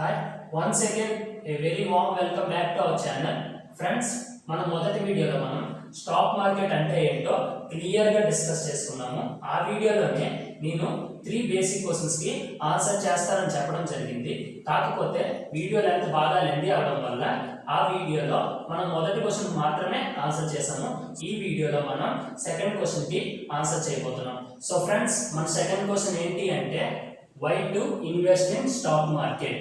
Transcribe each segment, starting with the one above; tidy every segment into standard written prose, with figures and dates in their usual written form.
Hi, once again a very warm welcome back to our channel. Friends మన మొదటి వీడియోలో మనం స్టాక్ మార్కెట్ అంటే ఏంటో క్లియర్ గా డిస్కస్ చేసుకున్నాము. ఆ వీడియోలోనే నేను 3 బేసిక్ క్వశ్చన్స్ కి ఆన్సర్ చేస్తానని చెప్పడం జరిగింది. కాకపోతే వీడియో లెంత్ బాగా లెంతీ అవడం వల్ల ఆ వీడియోలో మనం మొదటి క్వశ్చన్ మాత్రమే ఆన్సర్ చేసాము. ఈ వీడియోలో మనం సెకండ్ క్వశ్చన్ కి ఆన్సర్ చేయబోతున్నాం. సో ఫ్రెండ్స్ మన సెకండ్ క్వశ్చన్ ఏంటి అంటే why to invest in stock market?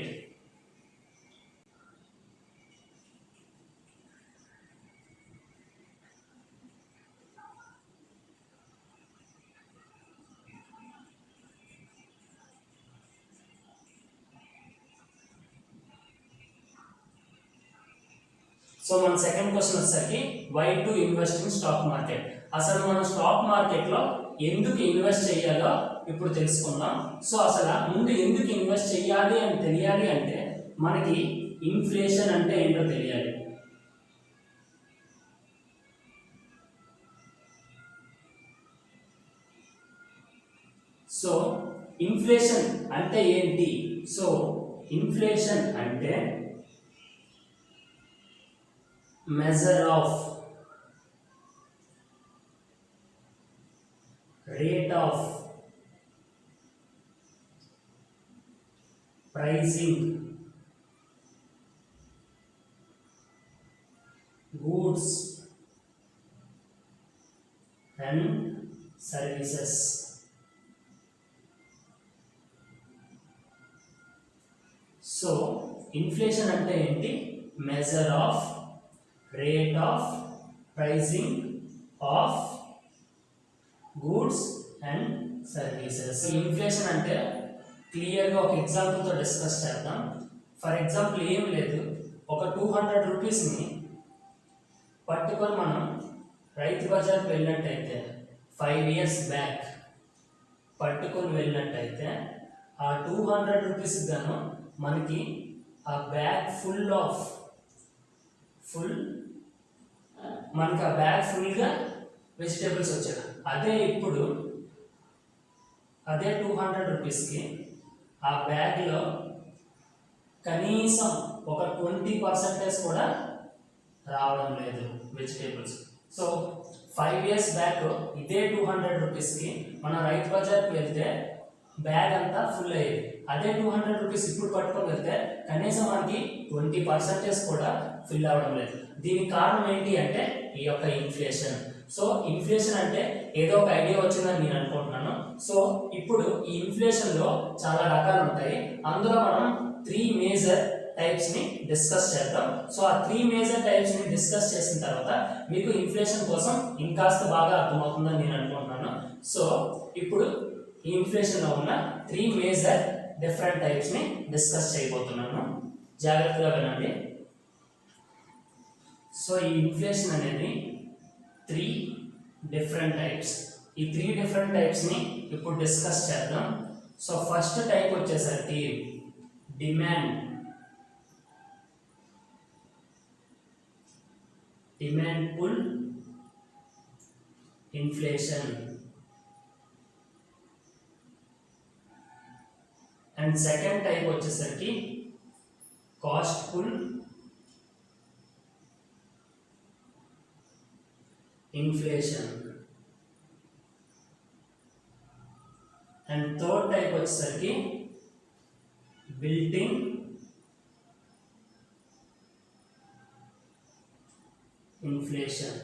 So మన సెకండ్ క్వశ్చన్ వచ్చేసరికి why to invest in stock market. అసలు మనం స్టాక్ మార్కెట్ లో ఎందుకు ఇన్వెస్ట్ చేయాలో ఇప్పుడు తెలుసుకుందాం. సో అసలు ముందు ఎందుకు ఇన్వెస్ట్ చేయాలి అని తెలియాలి అంటే మనకి ఇన్ఫ్లేషన్ అంటే ఏంటో తెలియాలి. సో ఇన్ఫ్లేషన్ అంటే ఏంటి? సో ఇన్ఫ్లేషన్ అంటే measure of rate of pricing goods and services. So inflation అంటే ఏంటి? measure of rate of pricing of goods and services. Inflation అంటే క్లియర్గా ఒక ఎగ్జాంపుల్తో డిస్కస్ చేద్దాం. ఫర్ ఎగ్జాంపుల్ ఏం లేదు, ఒక 200 రూపీస్ని పట్టుకొని మనం రైతు బజార్కి వెళ్ళినట్టయితే 5 years బ్యాక్ పట్టుకొని వెళ్ళినట్టయితే ఆ 200 రూపీస్ గాను మనకి ఆ బ్యాగ్ మనకి ఆ బ్యాగ్ ఫుల్గా వెజిటేబుల్స్ వచ్చాయి. అదే ఇప్పుడు అదే 200 రూపీస్కి ఆ బ్యాగ్లో కనీసం ఒక 20% కూడా రావడం లేదు వెజిటేబుల్స్. సో 5 years బ్యాక్ ఇదే 200 రూపీస్కి మనం రైతు బజార్కి వెళ్తే బ్యాగ్ అంతా ఫుల్ అయ్యేది. అదే 200 రూపీస్ ఇప్పుడు పట్టుకొని వెళ్తే కనీసం మనకి 20% కూడా ఫిల్ అవ్వడం లేదు. దీనికి కారణం ఏంటి అంటే ఈ యొక్క ఇన్ఫ్లేషన్. సో ఇన్ఫ్లేషన్ అంటే ఏదో ఒక ఐడియా వచ్చిందని నేను అనుకుంటున్నాను. సో ఇప్పుడు ఈ ఇన్ఫ్లేషన్ లో చాలా రకాలు ఉంటాయి. అందులో మనం 3 మేజర్ టైప్స్ ని డిస్కస్ చేద్దాం. సో ఆ 3 మేజర్ టైప్స్ ని డిస్కస్ చేసిన తర్వాత మీకు ఇన్ఫ్లేషన్ కోసం ఇంకాస్త బాగా అర్థమవుతుందని నేను అనుకుంటున్నాను. సో ఇప్పుడు ఈ ఇన్ఫ్లేషన్ లో ఉన్న 3 మేజర్ డిఫరెంట్ టైప్స్ ని డిస్కస్ చేయబోతున్నాను. జాగ్రత్తగా వినండి. సో ఈ ఇన్ఫ్లేషన్ అనేది 3 డిఫరెంట్ టైప్స్. ఈ 3 డిఫరెంట్ టైప్స్ ని ఇప్పుడు డిస్కస్ చేద్దాం. సో ఫస్ట్ టైప్ వచ్చేసరికి demand pull inflation. And second type వచ్చేసరికి cost pull inflation. And third type వచ్చేసరికి బిల్ట్ ఇన్ ఇన్ఫ్లేషన్.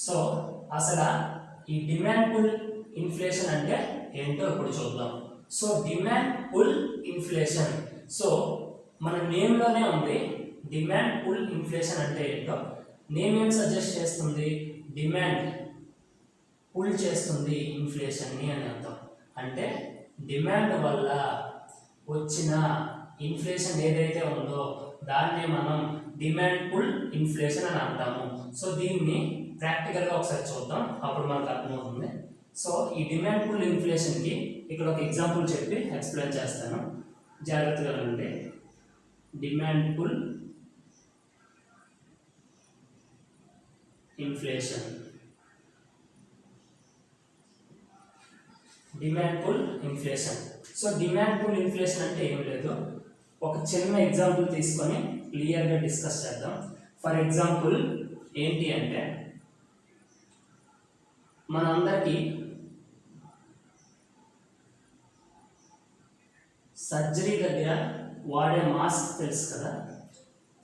సో అసలు ఈ డిమాండ్ పుల్ ఇన్ఫ్లేషన్ అంటే ఏంటో ఇప్పుడు చూద్దాం. So demand pull inflation, so మన నేమ్లోనే ఉంది. డిమాండ్ పుల్ ఇన్ఫ్లేషన్ అంటే ఏంటో నేమ్ ఏం సజెస్ట్ చేస్తుంది? డిమాండ్ పుల్ చేస్తుంది ఇన్ఫ్లేషన్ని అని అర్థం. అంటే డిమాండ్ వల్ల వచ్చిన ఇన్ఫ్లేషన్ ఏదైతే ఉందో దాన్ని మనం డిమాండ్ పుల్ ఇన్ఫ్లేషన్ అని అంటాము. సో దీన్ని ప్రాక్టికల్గా ఒకసారి చూద్దాం, అప్పుడు మనకు అర్థమవుతుంది. సో ఈ డిమాండ్ పుల్ ఇన్ఫ్లేషన్కి ఇక్కడ ఒక ఎగ్జాంపుల్ చెప్పి ఎక్స్ప్లెయిన్ చేస్తాను, జాగ్రత్తగా వినండి. Demand pull inflation. Demand pull inflation. So demand pull inflation అంటే ఏం లేదు, ఒక చిన్న ఎగ్జాంపుల్ తీసుకొని క్లియర్గా డిస్కస్ చేద్దాం. ఫర్ ఎగ్జాంపుల్ ఏంటి అంటే మనందరికీ సర్జరీ దగ్గర వాడే మాస్క్ తెలుసు కదా.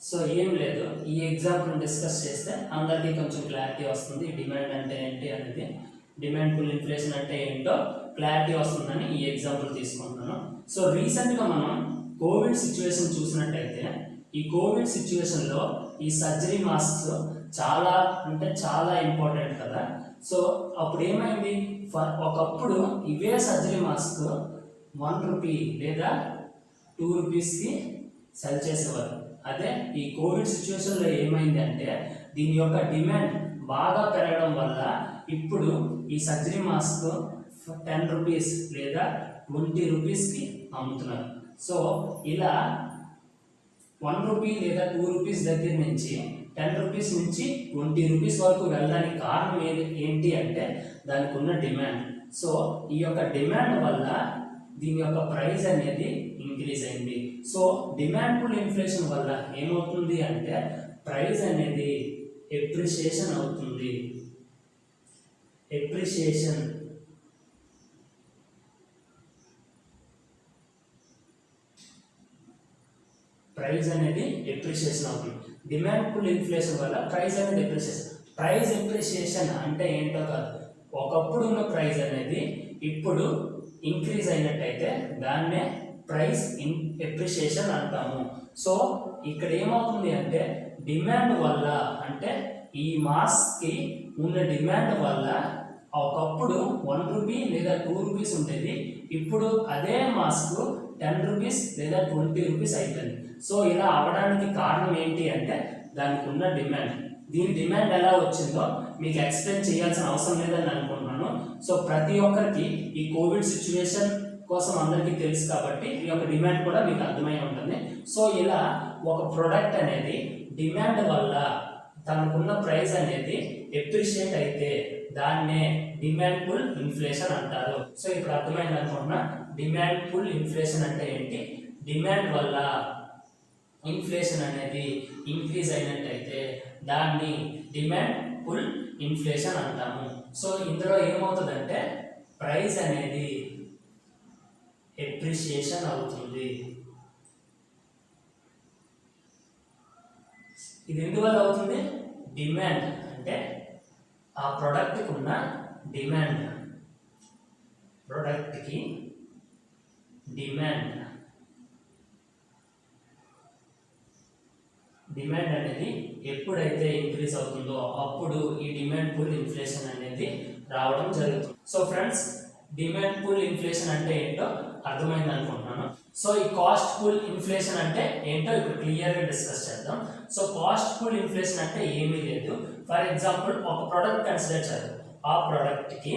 సో ఏం లేదు, ఈ ఎగ్జాంపుల్ డిస్కస్ చేస్తే అందరికీ కొంచెం క్లారిటీ వస్తుంది. డిమాండ్ అంటే ఏంటి అనేది, డిమాండ్ పుల్ ఇన్ఫ్లేషన్ అంటే ఏంటో క్లారిటీ వస్తుందని ఈ ఎగ్జాంపుల్ తీసుకుంటున్నాను. సో రీసెంట్గా మనం కోవిడ్ సిచ్యువేషన్ చూసినట్టయితే ఈ కోవిడ్ సిచ్యువేషన్లో ఈ సర్జరీ మాస్క్స్ చాలా అంటే చాలా ఇంపార్టెంట్ కదా. సో అప్పుడు ఏమైంది, ఒకప్పుడు ఇవే సర్జరీ మాస్క్ 1 రూపీ లేదా 2 రూపీస్కి సెల్ చేసేవారు. అదే ఈ కోవిడ్ సిచ్యువేషన్లో ఏమైంది అంటే దీని యొక్క డిమాండ్ బాగా పెరగడం వల్ల ఇప్పుడు ఈ సర్జరీ మాస్క్ 10 రూపీస్ లేదా 20 రూపీస్కి అమ్ముతున్నారు. సో ఇలా 1 రూపీ లేదా 2 రూపీస్ దగ్గర నుంచి 10 రూపీస్ నుంచి 20 రూపీస్ వరకు వెళ్ళడానికి కారణం ఏంటి అంటే దానికి ఉన్న డిమాండ్. సో ఈ యొక్క డిమాండ్ వల్ల దీని యొక్క ప్రైస్ అనేది ఇంక్రీజ్ అయింది. సో డిమాండ్ పుల్ ఇన్ఫ్లేషన్ వల్ల ఏమవుతుంది అంటే ప్రైస్ అనేది ఎప్రిషియేషన్ అవుతుంది. ఎప్రిషియేషన్ ప్రైస్ అనేది ఎప్రిషియేషన్ అవుతుంది. డిమాండ్ పుల్ ఇన్ఫ్లేషన్ వల్ల ప్రైస్ అనేది ఎప్రిషియేషన్. ప్రైస్ ఎప్రిషియేషన్ అంటే ఏంటో కాదు, ఒకప్పుడు ఉన్న ప్రైస్ అనేది ఇప్పుడు ఇంక్రీజ్ అయినట్టయితే దాన్నే ప్రైస్ ఎప్రిషియేషన్ అంటాము. సో ఇక్కడ ఏమవుతుంది అంటే డిమాండ్ వల్ల, అంటే ఈ మాస్క్కి ఉన్న డిమాండ్ వల్ల ఒకప్పుడు 1 రూపీ లేదా 2 రూపీస్ ఉండేది, ఇప్పుడు అదే మాస్క్ 10 రూపీస్ లేదా 20 రూపీస్ అయిపోయింది. సో ఇలా అవడానికి కారణం ఏంటి అంటే దానికి ఉన్న డిమాండ్. దీని డిమాండ్ ఎలా వచ్చిందో మీకు ఎక్స్ప్లెయిన్ చేయాల్సిన అవసరం లేదని అనుకుంటున్నాను. సో ప్రతి ఒక్కరికి ఈ కోవిడ్ సిచ్యువేషన్ కోసం అందరికీ తెలుసు కాబట్టి ఈ యొక్క డిమాండ్ కూడా మీకు అర్థమై ఉంటుంది. సో ఇలా ఒక ప్రోడక్ట్ అనేది డిమాండ్ వల్ల తనకున్న ప్రైస్ అనేది ఎప్రిషియేట్ అయితే దాన్నే డిమాండ్ పుల్ ఇన్ఫ్లేషన్ అంటారు. సో ఇప్పుడు అర్థమైంది అనుకుంటున్నా డిమాండ్ పుల్ ఇన్ఫ్లేషన్ అంటే ఏంటి, డిమాండ్ వల్ల ఇన్ఫ్లేషన్ అనేది ఇంక్రీజ్ అయినట్టయితే దాన్ని డిమాండ్ పుల్ ఇన్ఫ్లేషన్ అంటాము. సో ఇందులో ఏమవుతుందంటే ప్రైస్ అనేది ఎప్రిషియేషన్ అవుతుంది. ఇది ఎందువల్ల అవుతుంది, డిమాండ్ అంటే ఆ ప్రోడక్ట్కి ఉన్న డిమాండ్, ప్రోడక్ట్కి డిమాండ్ అనేది ఎప్పుడైతే ఇంక్రీజ్ అవుతుందో అప్పుడు ఈ డిమాండ్ పుల్ ఇన్ఫ్లేషన్ అనేది రావడం జరుగుతుంది. So friends, demand pull inflation అంటే ఏంటో అర్థమైంది అనుకుంటున్నాను. సో ఈ కాస్ట్ పుల్ ఇన్ఫ్లేషన్ అంటే ఏంటో ఇప్పుడు క్లియర్గా డిస్కస్ చేద్దాం. సో కాస్ట్ పుల్ ఇన్ఫ్లేషన్ అంటే ఏమీ లేదు. ఫర్ ఎగ్జాంపుల్ ఒక ప్రోడక్ట్ కన్సిడర్ చేద్దాం. ఆ ప్రోడక్ట్కి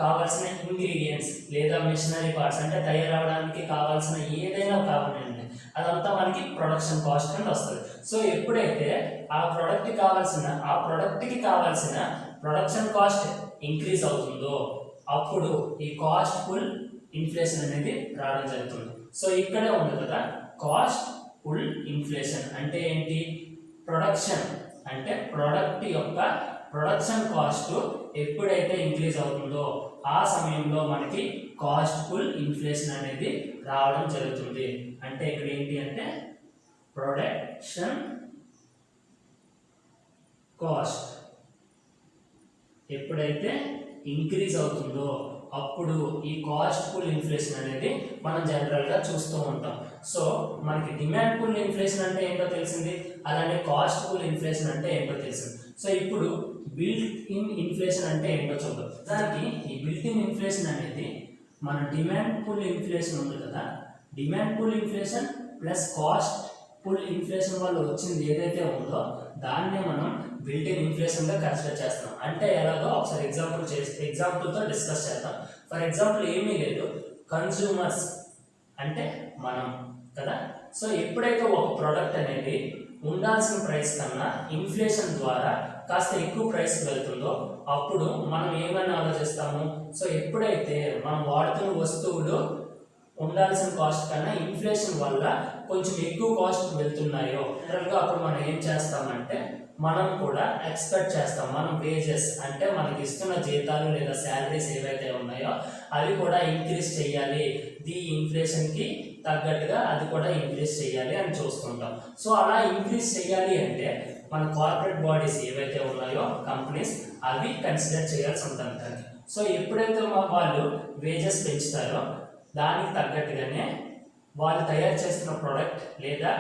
కావాల్సిన ఇంగ్రీడియంట్స్ లేదా మిషనరీ పార్ట్స్ అంటే తయారవడానికి కావాల్సిన ఏదైనా కావాలండి, అదంతా మనకి ప్రొడక్షన్ కాస్ట్ కింద వస్తుంది. సో ఎప్పుడైతే ఆ ప్రోడక్ట్కి కావాల్సిన ప్రొడక్షన్ కాస్ట్ ఇంక్రీజ్ అవుతుందో అప్పుడు ఈ కాస్ట్ పుల్ ఇన్ఫ్లేషన్ అనేది రావడం జరుగుతుంది. సో ఇక్కడే ఉంది కదా, కాస్ట్ పుల్ ఇన్ఫ్లేషన్ అంటే ఏంటి, ప్రొడక్షన్ అంటే ప్రోడక్ట్ యొక్క ప్రొడక్షన్ కాస్ట్ ఎప్పుడైతే ఇంక్రీజ్ అవుతుందో ఆ సమయంలో మనకి కాస్ట్ పుల్ ఇన్ఫ్లేషన్ అనేది రావడం జరుగుతుంది. అంటే ఇక్కడ ఏంటి అంటే ప్రొడక్షన్ కాస్ట్ ఎప్పుడైతే ఇంక్రీజ్ అవుతుందో అప్పుడు ఈ కాస్ట్ పుల్ ఇన్ఫ్లేషన్ అనేది మనం జనరల్గా చూస్తూ ఉంటాం. సో మనకి డిమాండ్ పుల్ ఇన్ఫ్లేషన్ అంటే ఏంటో తెలిసింది, అలానే కాస్ట్ పుల్ ఇన్ఫ్లేషన్ అంటే ఏంటో తెలిసింది. సో ఇప్పుడు బిల్ట్ ఇన్ ఇన్ఫ్లేషన్ అంటే ఏంటో చూద్దాం. దానికి ఈ బిల్ట్ ఇన్ ఇన్ఫ్లేషన్ అనేది మన డిమాండ్ పుల్ ఇన్ఫ్లేషన్ ఉంది కదా, demand pull inflation plus cost pull inflation వల్ల వచ్చింది ఏదైతే ఉందో దాన్నే మనం బిల్ట్ ఇన్ ఇన్ఫ్లేషన్గా కన్సిడర్ చేస్తాం. అంటే ఎలాగో ఒకసారి ఎగ్జాంపుల్తో డిస్కస్ చేద్దాం. ఫర్ ఎగ్జాంపుల్ ఏమీ లేదు, కన్స్యూమర్స్ అంటే మనం కదా. సో ఎప్పుడైతే ఒక ప్రోడక్ట్ అనేది ఉండాల్సిన ప్రైస్ కన్నా ఇన్ఫ్లేషన్ ద్వారా కాస్త ఎక్కువ ప్రైస్కి వెళ్తుందో అప్పుడు మనం ఏమని ఆలోచిస్తాము, సో ఎప్పుడైతే మనం వాడుతున్న వస్తువులు ఉండాల్సిన కాస్ట్ కన్నా ఇన్ఫ్లేషన్ వల్ల కొంచెం ఎక్కువ కాస్ట్ వెళ్తున్నాయో జనరల్గా అప్పుడు మనం ఏం చేస్తామంటే మనం కూడా ఎక్స్పెక్ట్ చేస్తాం, మనం వేజెస్ అంటే మనకి ఇస్తున్న జీతాలు లేదా శాలరీస్ ఏవైతే ఉన్నాయో అవి కూడా ఇంక్రీజ్ చేయాలి, ఇన్ఫ్లేషన్కి తగ్గట్టుగా అది కూడా ఇంక్రీజ్ చేయాలి అని చూస్తుంటాం. సో అలా ఇంక్రీజ్ చేయాలి అంటే మన కార్పొరేట్ బాడీస్ ఏవైతే ఉన్నాయో కంపెనీస్ అవి కన్సిడర్ చేయాల్సి ఉంటుంది. సో ఎప్పుడైతే వాళ్ళు వేజెస్ పెంచుతారో దానికి తగ్గట్టుగానే వాళ్ళు తయారు చేస్తున్న ప్రోడక్ట్ లేదా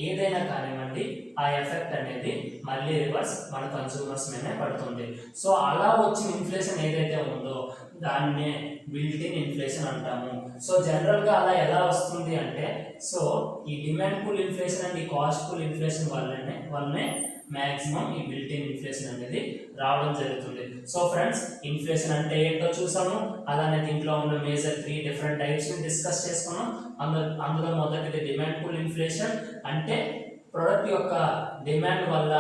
ఏదైనా కానివ్వండి ఆ ఎఫెక్ట్ అనేది మళ్ళీ రివర్స్ మన కన్సూమర్స్ మీదనే పడుతుంది. సో అలా వచ్చిన ఇన్ఫ్లేషన్ ఏదైతే ఉందో దాన్నే బిల్ట్ ఇన్ ఇన్ఫ్లేషన్ అంటాము. సో జనరల్గా అలా ఎలా వస్తుంది అంటే సో ఈ డిమాండ్ పుల్ ఇన్ఫ్లేషన్ అండ్ ఈ కాస్ట్ పుల్ ఇన్ఫ్లేషన్ వల్లనే మ్యాక్సిమం ఈ బిల్ట్ ఇన్ ఇన్ఫ్లేషన్ అనేది రావడం జరుగుతుంది. సో ఫ్రెండ్స్, ఇన్ఫ్లేషన్ అంటే ఏంటో చూసాము, అలానే దీంట్లో ఉన్న మేజర్ 3 డిఫరెంట్ టైప్స్ డిస్కస్ చేసుకున్నాం. అందులో మొదటిది డిమాండ్ పుల్ ఇన్ఫ్లేషన్, అంటే ప్రొడక్ట్ యొక్క డిమాండ్ వల్ల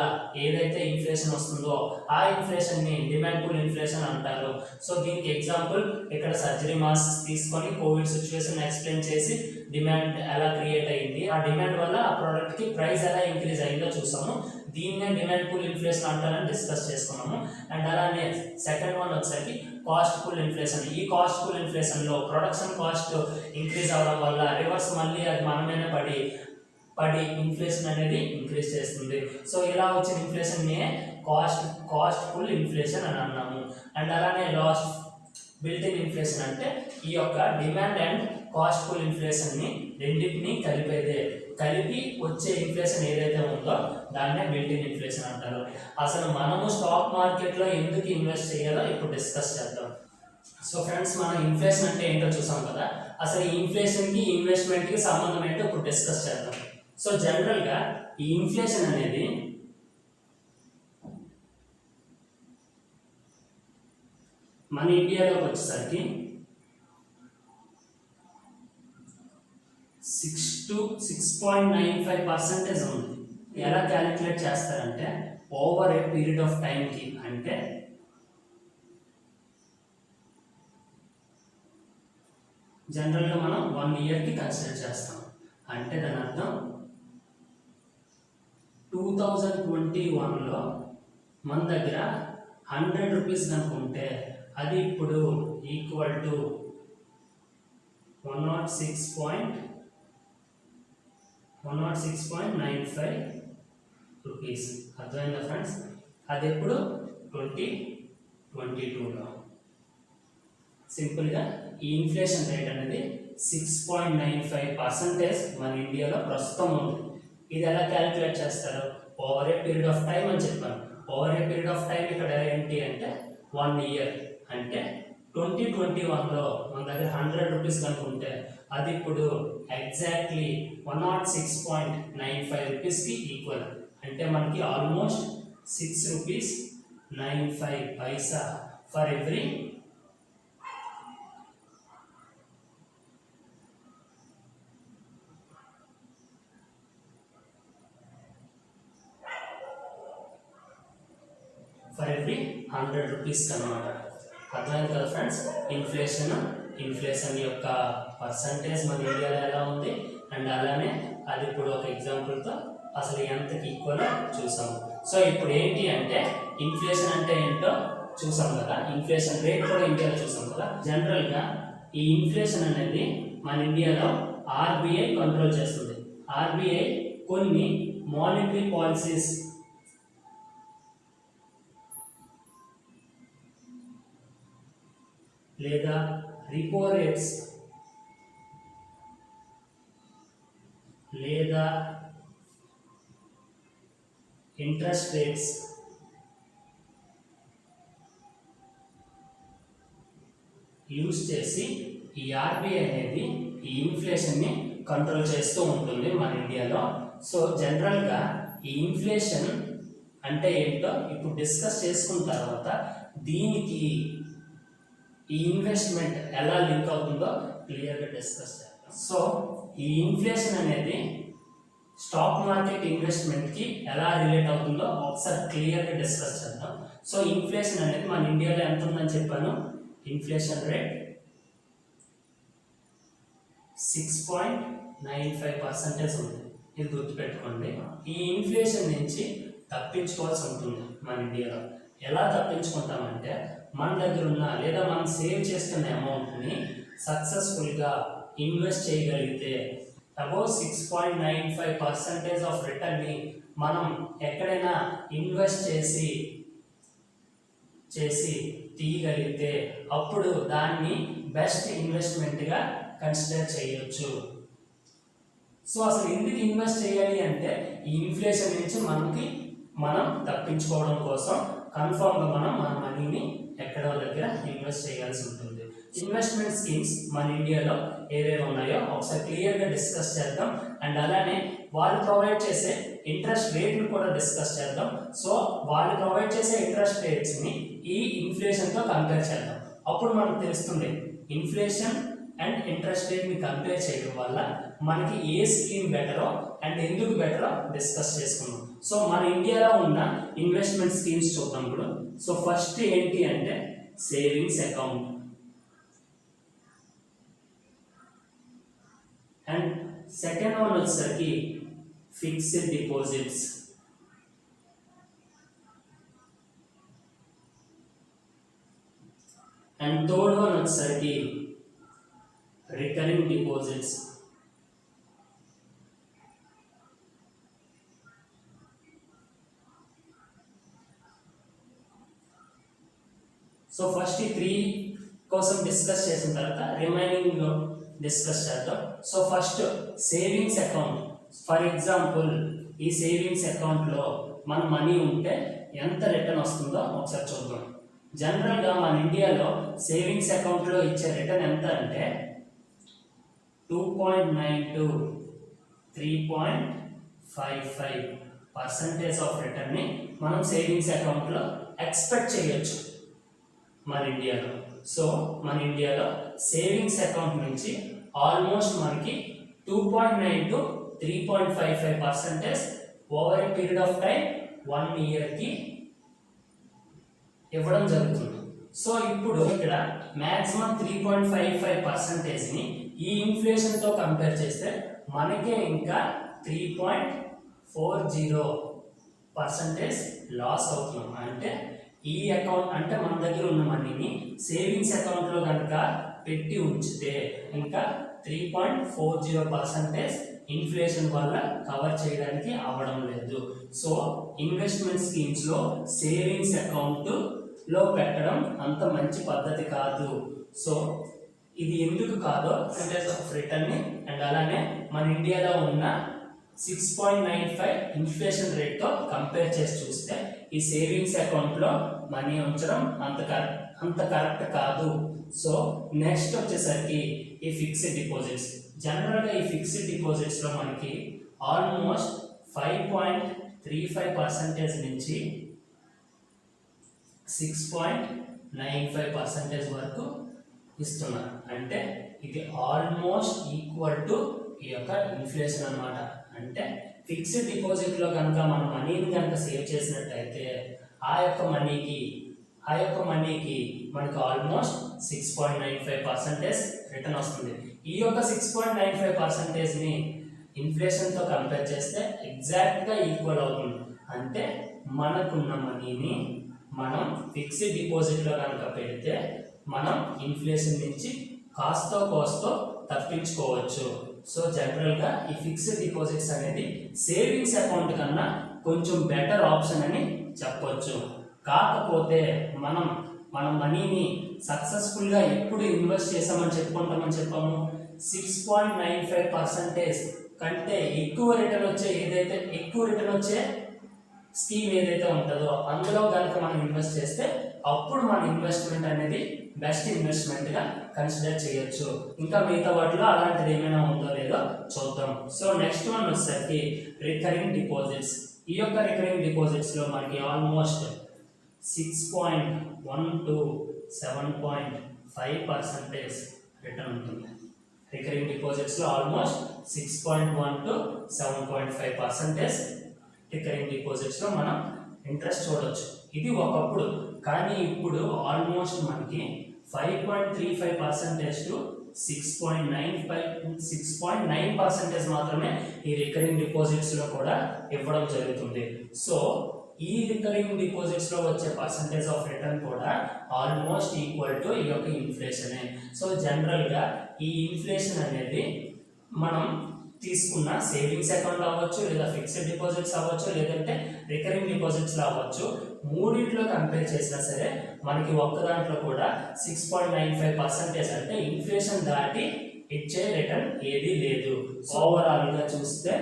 ఏదైతే ఇన్ఫ్లేషన్ వస్తుందో ఆ ఇన్ఫ్లేషన్ ని డిమాండ్ పుల్ ఇన్ఫ్లేషన్ అంటారు. సో దీనికి ఎగ్జాంపుల్ ఇక్కడ సర్జరీ మాస్క్ తీసుకొని కోవిడ్ సిచ్యువేషన్ ఎక్స్ప్లెయిన్ చేసి డిమాండ్ ఎలా క్రియేట్ అయింది, ఆ డిమాండ్ వల్ల ఆ ప్రోడక్ట్ కి ప్రైస్ ఎలా ఇంక్రీజ్ అయిందో చూసాము. దీన్నే డిమాండ్ పుల్ ఇన్ఫ్లేషన్ అంటారని డిస్కస్ చేసుకున్నాము. అండ్ అలానే సెకండ్ వన్ వచ్చేసరికి కాస్ట్ పుల్ ఇన్ఫ్లేషన్. ఈ కాస్ట్ పుల్ ఇన్ఫ్లేషన్ లో ప్రొడక్షన్ కాస్ట్ ఇంక్రీజ్ అవడం వల్ల రివర్స్ మళ్ళీ అది మన మీద పడి ఇన్ఫ్లేషన్ అనేది ఇంక్రీజ్ చేస్తుంది. సో ఇలా వచ్చిన ఇన్ఫ్లేషన్ ని కాస్ట్ పుల్ ఇన్ఫ్లేషన్ అని అన్నాము. అండ్ అలానే లాస్ట్ బిల్ట్ ఇన్ ఇన్ఫ్లేషన్, అంటే ఈ యొక్క demand and cost pull inflation ని రెండింటిని కలిపి వచ్చే ఇన్ఫ్లేషన్ ఏదైతే ఉందో దాన్నే బిల్ట్ ఇన్ ఇన్ఫ్లేషన్ అంటారు. అసలు మనము స్టాక్ మార్కెట్లో ఎందుకు ఇన్వెస్ట్ చేయాలో ఇప్పుడు డిస్కస్ చేద్దాం. సో ఫ్రెండ్స్, మనం ఇన్ఫ్లేషన్ అంటే ఏంటో చూసాం కదా, అసలు ఈ ఇన్ఫ్లేషన్కి ఇన్వెస్ట్మెంట్కి సంబంధం ఏంటో ఇప్పుడు డిస్కస్ చేద్దాం. సో జనరల్గా ఈ ఇన్ఫ్లేషన్ అనేది మన ఇండియాలోకి వచ్చేసరికి 6 to 6.95% ఉంది. ఎలా క్యాలిక్యులేట్ చేస్తారంటే ఓవర్ ఏ పీరియడ్ ఆఫ్ టైంకి, అంటే జనరల్గా మనం 1 ఇయర్కి కన్సిడర్ చేస్తాం. అంటే దాని అర్థం 2021లో మన దగ్గర 100 రూపీస్ కనుకుంటే అది ఇప్పుడు ఈక్వల్ టు 106.95 రూపీస్. అర్థమైందా ఫ్రెండ్స్? అది ఎప్పుడు 2022లో. సింపుల్గా ఈ ఇన్ఫ్లేషన్ రేట్ అనేది 6.95% మన ఇండియాలో ప్రస్తుతం ఉంది. ఇది ఎలా క్యాలిక్యులేట్ చేస్తారు? Over a period of time అని చెప్పాను. Over a period of time ఇక్కడ ఏంటి అంటే 1 ఇయర్. అంటే 2021లో మన దగ్గర 100 రూపీస్ కనుకుంటే అది ఇప్పుడు ఎగ్జాక్ట్లీ 106.95 రూపీస్కి ఈక్వల్. అంటే మనకి almost 6 rupees 95 Paisa for every for every 100 rupees అనమాట. అర్థమైంది కదా ఫ్రెండ్స్? ఇన్ఫ్లేషన్ యొక్క పర్సంటేజ్ మన ఇండియాలో ఎలా ఉంది, అండ్ అలానే అది ఇప్పుడు ఒక ఎగ్జాంపుల్తో అసలు ఎంతకి ఈక్వల్ చూసాము. సో ఇప్పుడు ఏంటి అంటే ఇన్ఫ్లేషన్ అంటే ఏంటో చూసాం కదా, ఇన్ఫ్లేషన్ రేట్ కూడా ఇండియాలో చూసాం కదా. జనరల్గా ఈ ఇన్ఫ్లేషన్ అనేది మన ఇండియాలో ఆర్బీఐ కంట్రోల్ చేస్తుంది. ఆర్బీఐ కొన్ని మానిటరీ పాలసీస్ లేదా రిపో రేట్స్ లేదా ఇంట్రెస్ట్ రేట్స్ యూజ్ చేసి ఈ ఆర్బీఐ అనేది ఈ ఇన్ఫ్లేషన్ని కంట్రోల్ చేస్తూ ఉంటుంది మన ఇండియాలో. సో జనరల్గా ఈ ఇన్ఫ్లేషన్ అంటే ఏంటో ఇప్పుడు డిస్కస్ చేసుకున్న తర్వాత దీనికి ఈ ఇన్వెస్ట్మెంట్ ఎలా లింక్ అవుతుందో క్లియర్గా డిస్కస్ చేద్దాం. సో ఈ ఇన్ఫ్లేషన్ అనేది స్టాక్ మార్కెట్ ఇన్వెస్ట్మెంట్కి ఎలా రిలేట్ అవుతుందో ఒకసారి క్లియర్గా డిస్కస్ చేద్దాం. సో ఇన్ఫ్లేషన్ అనేది మన ఇండియాలో ఎంత ఉందని చెప్పాను, ఇన్ఫ్లేషన్ రేట్ 6.95% ఉంది. ఇది గుర్తుపెట్టుకోండి. ఈ ఇన్ఫ్లేషన్ నుంచి తప్పించుకోవాల్సి ఉంటుంది మన ఇండియాలో. ఎలా తప్పించుకుంటామంటే మన దగ్గర ఉన్న లేదా మనం సేవ్ చేస్తున్న అమౌంట్ని సక్సెస్ఫుల్గా ఇన్వెస్ట్ చేయగలిగితే అబౌవ్ 6.95% ఆఫ్ రిటర్న్ని మనం ఎక్కడైనా ఇన్వెస్ట్ చేసి తీయగలిగితే అప్పుడు దాన్ని బెస్ట్ ఇన్వెస్ట్మెంట్గా కన్సిడర్ చేయొచ్చు. సో అసలు ఎందుకు ఇన్వెస్ట్ చేయాలి అంటే ఈ ఇన్ఫ్లేషన్ నుంచి మనం తప్పించుకోవడం కోసం కన్ఫామ్గా మనం మన మనీని ఎక్కడో దగ్గర ఇన్వెస్ట్ చేయాల్సి ఉంటుంది. ఇన్వెస్ట్మెంట్ స్కీమ్స్ మన ఇండియాలో ఏవేవి ఉన్నాయో ఒకసారి క్లియర్గా డిస్కస్ చేద్దాం. అండ్ అలానే వాళ్ళు ప్రొవైడ్ చేసే ఇంట్రెస్ట్ రేట్లు కూడా డిస్కస్ చేద్దాం. సో వాళ్ళు ప్రొవైడ్ చేసే ఇంట్రెస్ట్ రేట్స్ని ఈ ఇన్ఫ్లేషన్తో కంపేర్ చేద్దాం. అప్పుడు మనకు తెలుస్తుంది ఇన్ఫ్లేషన్ అండ్ ఇంట్రెస్ట్ రేట్ని కంపేర్ చేయడం వల్ల మనకి ఏ స్కీమ్ బెటరో అండ్ ఎందుకు బెటరో డిస్కస్ చేసుకుందాం. సో మన ఇండియాలో ఉన్న ఇన్వెస్ట్మెంట్ స్కీమ్స్ చూద్దాం ఇప్పుడు. సో ఫస్ట్ ఏంటి అంటే savings account and second one వచ్చేసరికి fixed deposits and third one వచ్చేసరికి రికరింగ్ డిపాజిట్స్. సో ఫస్ట్ ఈ 3 కోసం డిస్కస్ చేసిన తర్వాత రిమైనింగ్ డిస్కస్ చేద్దాం. So first savings account. For example ఈ సేవింగ్స్ అకౌంట్లో మన మనీ ఉంటే ఎంత రిటర్న్ వస్తుందో ఒకసారి చూద్దాం. జనరల్గా మన ఇండియాలో సేవింగ్స్ అకౌంట్లో ఇచ్చే రిటర్న్ ఎంత అంటే 2.9 to 3.55% ఆఫ్ రిటర్న్ని మనం సేవింగ్స్ అకౌంట్లో ఎక్స్పెక్ట్ చేయొచ్చు మన ఇండియాలో. సో మన ఇండియాలో సేవింగ్స్ అకౌంట్ నుంచి ఆల్మోస్ట్ మనకి 2.9 to 3.55% over a period of time 1 yearకి ఇవ్వడం జరుగుతుంది. సో ఇప్పుడు ఇక్కడ మ్యాక్సిమం 3.55%ని ఈ ఇన్ఫ్లేషన్తో కంపేర్ చేస్తే మనకే ఇంకా 3.40% లాస్ అవుతున్నాం. అంటే ఈ అకౌంట్ అంటే మన దగ్గర ఉన్న మనీని సేవింగ్స్ అకౌంట్లో కనుక పెట్టి ఉంచితే ఇంకా 3.40% ఇన్ఫ్లేషన్ వల్ల కవర్ చేయడానికి అవ్వడం లేదు. సో ఇన్వెస్ట్మెంట్ స్కీమ్స్లో సేవింగ్స్ అకౌంట్లో పెట్టడం అంత మంచి పద్ధతి కాదు. సో ఇది ఎందుకు కాదో పర్సెంటేజ్ ఆఫ్ రిటర్న్ని అండ్ అలానే మన ఇండియాలో ఉన్న 6.95 ఇన్ఫ్లేషన్ రేట్తో కంపేర్ చేసి చూస్తే ఈ సేవింగ్స్ అకౌంట్లో మనీ ఉంచడం అంత కరెక్ట్ కాదు. సో నెక్స్ట్ వచ్చేసరికి ఈ ఫిక్స్డ్ డిపాజిట్స్. జనరల్గా ఈ ఫిక్స్డ్ డిపాజిట్స్లో మనకి ఆల్మోస్ట్ 5.35% నుంచి 6.95% వరకు ఇస్తున్నారు. అంటే ఇది ఆల్మోస్ట్ ఈక్వల్ టు ఈ యొక్క ఇన్ఫ్లేషన్ అన్నమాట. అంటే ఫిక్స్డ్ డిపాజిట్లో కనుక మన మనీని కనుక సేవ్ చేసినట్టయితే ఆ యొక్క మనీకి మనకు ఆల్మోస్ట్ 6.95% రిటర్న్ వస్తుంది. ఈ యొక్క 6.95%ని ఇన్ఫ్లేషన్తో కంపేర్ చేస్తే ఎగ్జాక్ట్గా ఈక్వల్ అవుతుంది. అంటే మనకున్న మనీని మనం ఫిక్స్డ్ డిపాజిట్లో కనుక పెడితే మనం ఇన్ఫ్లేషన్ నుంచి కోస్తో తప్పించుకోవచ్చు. సో జనరల్గా ఈ ఫిక్స్డ్ డిపాజిట్స్ అనేది సేవింగ్స్ అకౌంట్ కన్నా కొంచెం బెటర్ ఆప్షన్ అని చెప్పవచ్చు. కాకపోతే మన మనీని సక్సెస్ఫుల్గా ఎప్పుడు ఇన్వెస్ట్ చేసామని చెప్పాము 6.95% కంటే ఎక్కువ రిటర్న్ వచ్చే స్కీమ్ ఏదైతే ఉంటుందో అందులో కనుక మనం ఇన్వెస్ట్ చేస్తే అప్పుడు మన ఇన్వెస్ట్మెంట్ అనేది బెస్ట్ ఇన్వెస్ట్మెంట్గా కన్సిడర్ చేయొచ్చు. ఇంకా మిగతా వాటిలో అలాంటిది ఏమైనా ఉందో లేదో చూద్దాం. సో నెక్స్ట్ వన్ వచ్చేసరికి రికరింగ్ డిపాజిట్స్. ఈ యొక్క రికరింగ్ డిపాజిట్స్లో మనకి ఆల్మోస్ట్ 6.1 to 7.5% రిటర్న్ ఉంటుంది. రికరింగ్ డిపాజిట్స్లో ఆల్మోస్ట్ 6.1 to 7.5% రికరింగ్ డిపాజిట్స్లో మనం ఇంట్రెస్ట్ చూడవచ్చు. ఇది ఒకప్పుడు, కానీ ఇప్పుడు ఆల్మోస్ట్ మనకి 5.35% టు 6.9% మాత్రమే ఈ రికరింగ్ డిపాజిట్స్లో కూడా ఇవ్వడం జరుగుతుంది. సో ఈ రికరింగ్ డిపాజిట్స్లో వచ్చే పర్సంటేజ్ ఆఫ్ రిటర్న్ కూడా ఆల్మోస్ట్ ఈక్వల్ టు ఈ యొక్క ఇన్ఫ్లేషనే. సో జనరల్గా ఈ ఇన్ఫ్లేషన్ అనేది మనం తీసుకున్న సేవింగ్స్ అకౌంట్ అవ్వచ్చు, లేదా ఫిక్స్డ్ డిపాజిట్స్ అవ్వచ్చు, లేదంటే రికరింగ్ డిపాజిట్స్లో అవ్వచ్చు, మూడింటిలో కంపేర్ చేసినా సరే మనకి ఒక్క దాంట్లో కూడా 6.95% అంటే ఇన్ఫ్లేషన్ దాటి ఇచ్చే రిటర్న్ ఏది లేదు. ఓవరాల్గా చూస్తే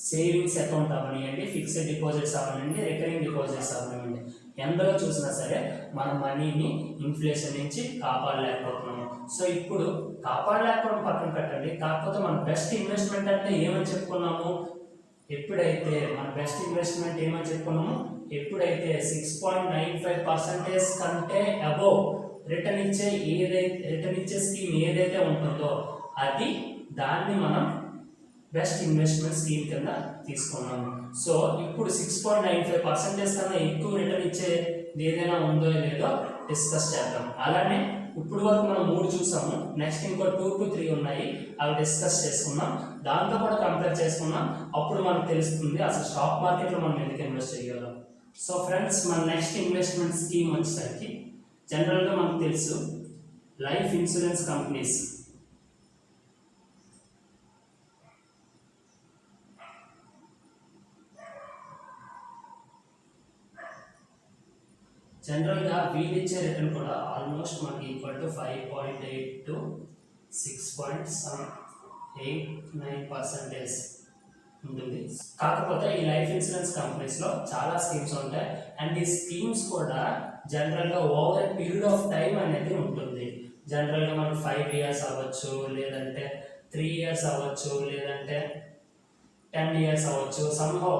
సేవింగ్స్ అకౌంట్ అవనివ్వండి, ఫిక్స్డ్ డిపాజిట్స్ అవనివ్వండి, రికరింగ్ డిపాజిట్స్ అవనివ్వండి, ఎందులో చూసినా సరే మన మనీని ఇన్ఫ్లేషన్ నుంచి కాపాడలేకపోతున్నాము. సో ఇప్పుడు కాపాడలేకపోవడం పక్కన పెట్టండి, కాకపోతే మన బెస్ట్ ఇన్వెస్ట్మెంట్ అంటే ఏమని చెప్పుకున్నాము, ఎప్పుడైతే మన బెస్ట్ ఇన్వెస్ట్మెంట్ ఏమని చెప్పుకున్నాము, ఎప్పుడైతే 6.95% కంటే అబోవ్ రిటర్న్ ఇచ్చే స్కీమ్ ఏదైతే ఉంటుందో అది దాన్ని మనం బెస్ట్ ఇన్వెస్ట్మెంట్ స్కీమ్ కింద తీసుకున్నాము. సో ఇప్పుడు 6.95% కన్నా ఎక్కువ రిటర్న్ ఇచ్చే ఏదైనా ఉందో లేదో డిస్కస్ చేద్దాం. అలానే ఇప్పుడు వరకు మనం 3 చూసాము, నెక్స్ట్ ఇంకో 2 to 3 ఉన్నాయి, అవి డిస్కస్ చేసుకున్నాం, దాంతో కూడా కంపేర్ చేసుకున్నాం. అప్పుడు మనకు తెలుస్తుంది అసలు స్టాక్ మార్కెట్లో మనం ఎందుకు ఇన్వెస్ట్ చేయగలం. సో ఫ్రెండ్స్, మన నెక్స్ట్ ఇన్వెస్ట్మెంట్ స్కీమ్ వచ్చేసరికి జనరల్గా మనకు తెలుసు లైఫ్ ఇన్సూరెన్స్ కంపెనీస్. జనరల్గా వీళ్ళు ఇచ్చే రిటర్న్ కూడా ఆల్మోస్ట్ మనకి ఈక్వల్ టు 5.8 to 6.89% ఉంటుంది. కాకపోతే ఈ లైఫ్ ఇన్సూరెన్స్ కంపెనీస్లో చాలా స్కీమ్స్ ఉంటాయి, అండ్ ఈ స్కీమ్స్ కూడా జనరల్గా over a period of time అనేది ఉంటుంది. జనరల్గా మనకి 5 years అవ్వచ్చు, లేదంటే 3 years అవ్వచ్చు, లేదంటే 10 years అవ్వచ్చు, సంహౌ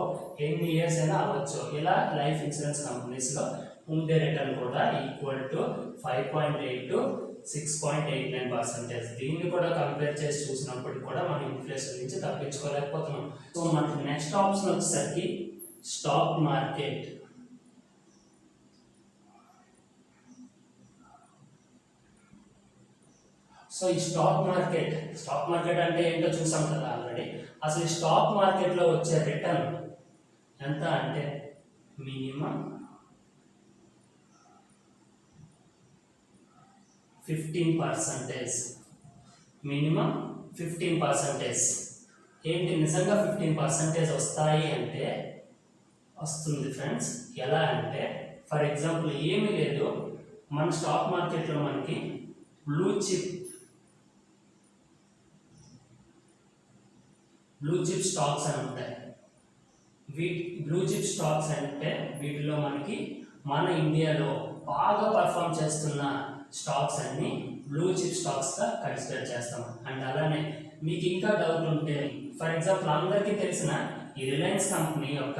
ఎన్ని ఇయర్స్ అయినా అవ్వచ్చు. ఇలా లైఫ్ ఇన్సూరెన్స్ కంపెనీస్లో ఉండే రిటర్న్ కూడా ఈక్వల్ టు 5.8 to 6.89%. దీన్ని కూడా కంపేర్ చేసి చూసినప్పటికీ కూడా మనం ఇన్ఫ్లేషన్ నుంచి తప్పించుకోలేకపోతున్నాం. సో మనకి నెక్స్ట్ ఆప్షన్ వచ్చేసరికి స్టాక్ మార్కెట్. సో ఈ స్టాక్ మార్కెట్ అంటే ఏంటో చూసాం కదా ఆల్రెడీ. అసలు ఈ స్టాక్ మార్కెట్లో వచ్చే రిటర్న్ ఎంత అంటే మినిమం 15%. మినిమం 15%. ఏంటి నిజంగా 15% వస్తాయి అంటే వస్తుంది ఫ్రెండ్స్. ఎలా అంటే ఫర్ ఎగ్జాంపుల్ ఏమీ లేదు, మన స్టాక్ మార్కెట్లో మనకి బ్లూ చిప్ స్టాక్స్ అని ఉంటాయి. బ్లూ చిప్ స్టాక్స్ అంటే వీటిలో మనకి మన ఇండియాలో బాగా పర్ఫామ్ చేస్తున్న స్టాక్స్ అన్ని బ్లూ చిప్ స్టాక్స్గా కన్సిడర్ చేస్తాం. అండ్ అలానే మీకు ఇంకా డౌట్ ఉంటే ఫర్ ఎగ్జాంపుల్ అందరికీ తెలిసిన ఈ రిలయన్స్ కంపెనీ యొక్క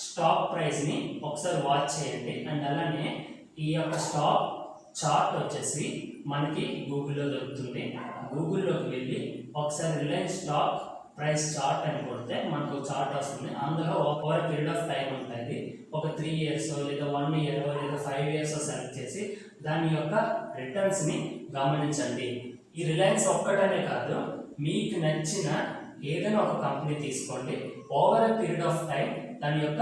స్టాక్ ప్రైస్ని ఒకసారి వాచ్ చేయండి. అండ్ అలానే ఈ యొక్క స్టాక్ చార్ట్ వచ్చేసి మనకి గూగుల్లో దొరుకుతుంది. గూగుల్లోకి వెళ్ళి ఒకసారి రిలయన్స్ స్టాక్ ప్రైస్ చార్ట్ అని కొడితే మనకు చార్ట్ వస్తుంది. అందులో ఓవర్ పీరియడ్ ఆఫ్ టైం ఉంటుంది. ఒక 3 years లేదా 1 year లేదా 5 years సెలెక్ట్ చేసి దాని యొక్క రిటర్న్స్ని గమనించండి. ఈ రిలయన్స్ ఒక్కటనే కాదు, మీకు నచ్చిన ఏదైనా ఒక కంపెనీ తీసుకోండి, over a period of time దాని యొక్క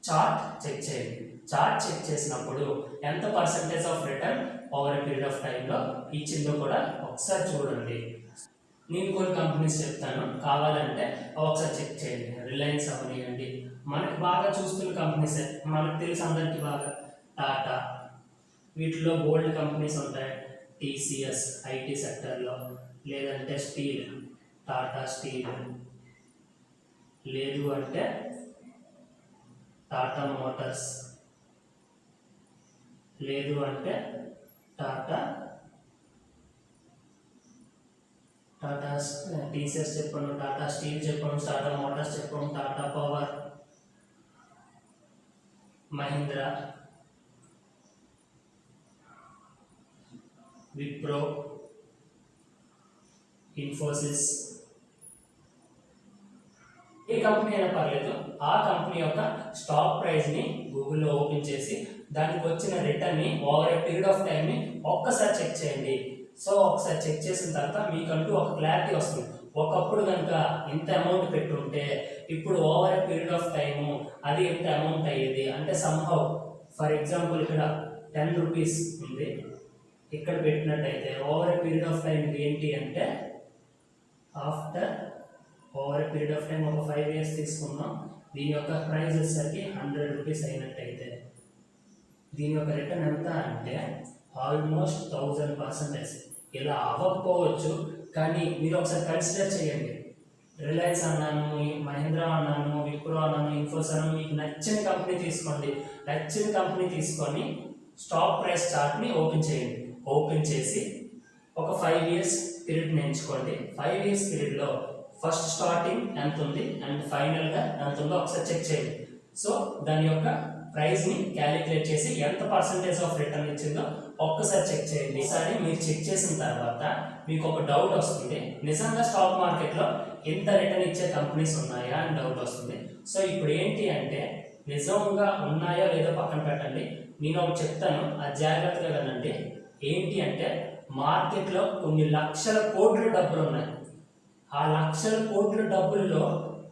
చార్ట్ చెక్ చేయండి. చార్ట్ చెక్ చేసినప్పుడు ఎంత percentage of return over a period of టైంలో ఇచ్చిందో కూడా ఒకసారి చూడండి. నేను కొన్ని కంపెనీస్ చెప్తాను, కావాలంటే ఒకసారి చెక్ చేయండి. రిలయన్స్ అవనివ్వండి, మనకు బాగా చూస్తున్న కంపెనీస్ మనకు తెలిసి అందరికీ బాగా టాటా, వీటిలో గోల్డ్ కంపెనీస్ ఉంటాయి, టీసీఎస్ ఐటీ సెక్టర్లో, లేదంటే స్టీల్ టాటా స్టీల్, లేదు అంటే టాటా మోటార్స్, లేదు అంటే టాటా టీసీఎస్ చెప్పాను, టాటా స్టీల్ చెప్పాను, టాటా మోటార్స్ చెప్పాను, టాటా పవర్, మహీంద్రా, విప్రో, ఇన్ఫోసిస్, ఏ కంపెనీ అయినా పర్లేదు, ఆ కంపెనీ యొక్క స్టాక్ ప్రైస్ని గూగుల్లో ఓపెన్ చేసి దానికి వచ్చిన రిటర్న్ని ఓవర్ ఏ పీరియడ్ ఆఫ్ టైంని ఒక్కసారి చెక్ చేయండి. సో ఒకసారి చెక్ చేసిన తర్వాత మీకంటూ ఒక క్లారిటీ వస్తుంది. ఒకప్పుడు కనుక ఇంత అమౌంట్ పెట్టుంటే ఇప్పుడు over a period of time అది ఎంత అమౌంట్ అయ్యేది అంటే సమ్హౌ ఫర్ ఎగ్జాంపుల్ ఇక్కడ 10 రూపీస్ ఉంది, ఇక్కడ పెట్టినట్టయితే over a period of time ఏంటి అంటే after over a period of time ఒక 5 years తీసుకున్నాం, దీని యొక్క ప్రైస్ వచ్చేసరికి 100 రూపీస్ అయినట్టయితే దీని యొక్క రిటర్న్ ఎంత అంటే ఆల్మోస్ట్ 1000%. ఇలా అవ్వకపోవచ్చు, కానీ మీరు ఒకసారి కన్సిడర్ చేయండి. రిలయన్స్ అన్నాను, మహీంద్రా అన్నాను, విప్రో అన్నాను, ఇన్ఫోసిస్ అన్నాను, మీకు నచ్చిన కంపెనీ తీసుకోండి. నచ్చిన కంపెనీ తీసుకొని స్టాక్ ప్రైస్ చార్ట్ని ఓపెన్ చేయండి. ఓపెన్ చేసి ఒక 5 years పీరియడ్ని ఎంచుకోండి. 5 years పీరియడ్లో ఫస్ట్ స్టార్టింగ్ ఎంత ఉంది అండ్ ఫైనల్గా ఎంత ఉందో ఒకసారి చెక్ చేయండి. సో దాని యొక్క ప్రైస్ని క్యాలిక్యులేట్ చేసి ఎంత పర్సంటేజ్ ఆఫ్ రిటర్న్ ఇచ్చిందో ఒక్కసారి చెక్ చేయండి. ఈసారి మీరు చెక్ చేసిన తర్వాత మీకు ఒక డౌట్ వస్తుంది, నిజంగా స్టాక్ మార్కెట్లో ఎంత రిటర్న్ ఇచ్చే కంపెనీస్ ఉన్నాయా అని డౌట్ వస్తుంది. సో ఇప్పుడు ఏంటి అంటే నిజంగా ఉన్నాయో లేదో పక్కన పెట్టండి, నేను ఒకటి చెప్తాను, అది జాగ్రత్తగా వినండి. ఏంటి అంటే మార్కెట్లో కొన్ని లక్షల కోట్ల డబ్బులు ఉన్నాయి. ఆ లక్షల కోట్ల డబ్బుల్లో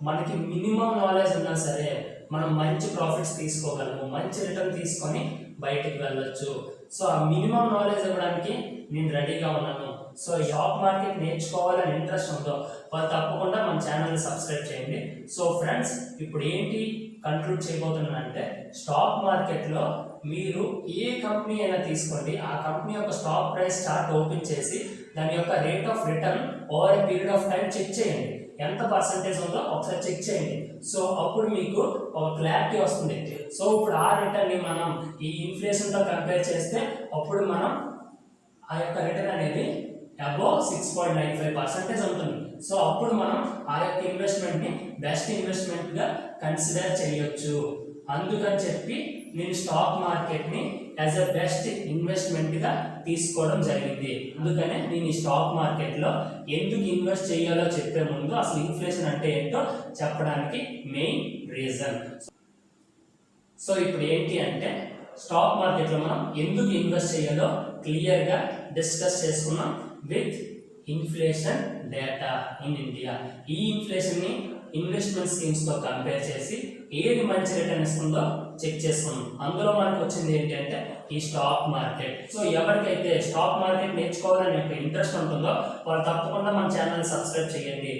మనకి మినిమం నాలెడ్జ్ ఉన్నా సరే మనం మంచి ప్రాఫిట్స్ తీసుకోగలము, మంచి రిటర్న్ తీసుకొని బయటికి వెళ్ళొచ్చు. సో ఆ మినిమం నాలెడ్జ్ ఇవ్వడానికి నేను రెడీగా ఉన్నాను. సో స్టాక్ మార్కెట్ నేర్చుకోవాలని ఇంట్రెస్ట్ ఉందో వాళ్ళు తప్పకుండా మన ఛానల్ని సబ్స్క్రైబ్ చేయండి. సో ఫ్రెండ్స్, ఇప్పుడు ఏంటి కంక్లూడ్ చేయబోతున్నానంటే స్టాక్ మార్కెట్లో మీరు ఏ కంపెనీ అయినా తీసుకోండి, ఆ కంపెనీ యొక్క స్టాక్ ప్రైస్ చార్ట్ ఓపెన్ చేసి దాని యొక్క rate of return over a period of time check చేయండి. ఎంత పర్సంటేజ్ ఉందో ఒకసారి చెక్ చేయండి. సో అప్పుడు మీకు ఒక క్లారిటీ వస్తుంది. సో ఇప్పుడు ఆ రిటర్న్ని మనం ఈ ఇన్ఫ్లేషన్తో కంపేర్ చేస్తే అప్పుడు మనం ఆ యొక్క రిటర్న్ అనేది అబోవ్ 6.95% ఉంటుంది. సో అప్పుడు మనం ఆ యొక్క ఇన్వెస్ట్మెంట్ని బెస్ట్ ఇన్వెస్ట్మెంట్గా కన్సిడర్ చేయొచ్చు. అందుకని చెప్పి నేను స్టాక్ మార్కెట్ని యాజ్ ఎ బెస్ట్ ఇన్వెస్ట్మెంట్గా తీసుకోవడం జరిగింది. అందుకనే నేను ఈ స్టాక్ మార్కెట్లో ఎందుకు ఇన్వెస్ట్ చేయాలో చెప్పే ముందు అసలు ఇన్ఫ్లేషన్ అంటే ఏంటో చెప్పడానికి మెయిన్ రీజన్. సో ఇప్పుడు ఏంటి అంటే స్టాక్ మార్కెట్లో మనం ఎందుకు ఇన్వెస్ట్ చేయాలో క్లియర్గా డిస్కస్ చేసుకున్నాం with inflation data in India. ఈ ఇన్ఫ్లేషన్ని ఇన్వెస్ట్మెంట్ స్కీమ్స్తో కంపేర్ చేసి ఏది మంచి రిటర్న్ ఇస్తుందో చెక్ చేసుకున్నాం. అందులో మనకు వచ్చింది ఏంటి అంటే ఈ స్టాక్ మార్కెట్. సో ఎవరికైతే స్టాక్ మార్కెట్ నేర్చుకోవాలని ఒక ఇంట్రెస్ట్ ఉంటుందో వాళ్ళు తప్పకుండా మన ఛానల్ సబ్స్క్రైబ్ చేయండి.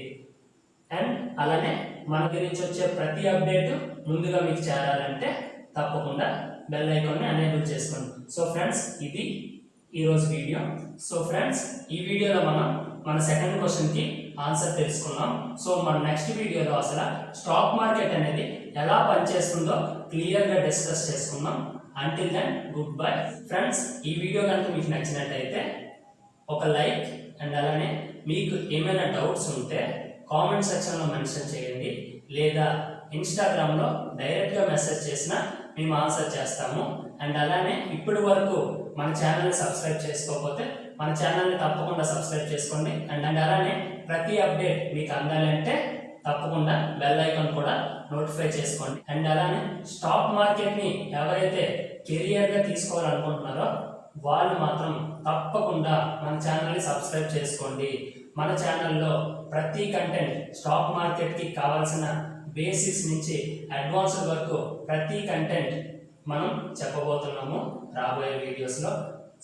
అండ్ అలానే మన గురించి వచ్చే ప్రతి అప్డేట్ ముందుగా మీకు చేరాలంటే తప్పకుండా బెల్ ఐకాన్ని ఎనేబుల్ చేసుకోండి. సో ఫ్రెండ్స్, ఇది ఈరోజు వీడియో. సో ఫ్రెండ్స్, ఈ వీడియోలో మనం మన సెకండ్ క్వశ్చన్కి ఆన్సర్ తెలుసుకున్నాం. సో మన నెక్స్ట్ వీడియోలో అసలు స్టాక్ మార్కెట్ అనేది ఎలా పనిచేస్తుందో క్లియర్గా డిస్కస్ చేసుకుందాం. Until then good bye friends. ఈ వీడియో కనుక మీకు నచ్చినట్టయితే ఒక లైక్ అండ్ అలానే మీకు ఏమైనా డౌట్స్ ఉంటే కామెంట్ సెక్షన్లో మెన్షన్ చేయండి, లేదా ఇన్స్టాగ్రామ్లో డైరెక్ట్గా మెసేజ్ చేసినా మేము ఆన్సర్ చేస్తాము. అండ్ అలానే ఇప్పటి వరకు మన ఛానల్ని సబ్స్క్రైబ్ చేసుకోకపోతే మన ఛానల్ని తప్పకుండా సబ్స్క్రైబ్ చేసుకోండి. అండ్ అలానే ప్రతి అప్డేట్ మీకు అందాలంటే తప్పకుండా బెల్ ఐకాన్ కూడా నోటిఫై చేసుకోండి. అండ్ అలానే స్టాక్ మార్కెట్ని ఎవరైతే కెరియర్గా తీసుకోవాలనుకుంటున్నారో వాళ్ళు మాత్రం తప్పకుండా మన ఛానల్ని సబ్స్క్రైబ్ చేసుకోండి. మన ఛానల్లో ప్రతి కంటెంట్ స్టాక్ మార్కెట్కి కావాల్సిన బేసిక్స్ నుంచి అడ్వాన్స్డ్ వరకు ప్రతి కంటెంట్ మనం చెప్పబోతున్నాము రాబోయే వీడియోస్లో.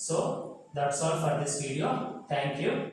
So that's all for this video. Thank you.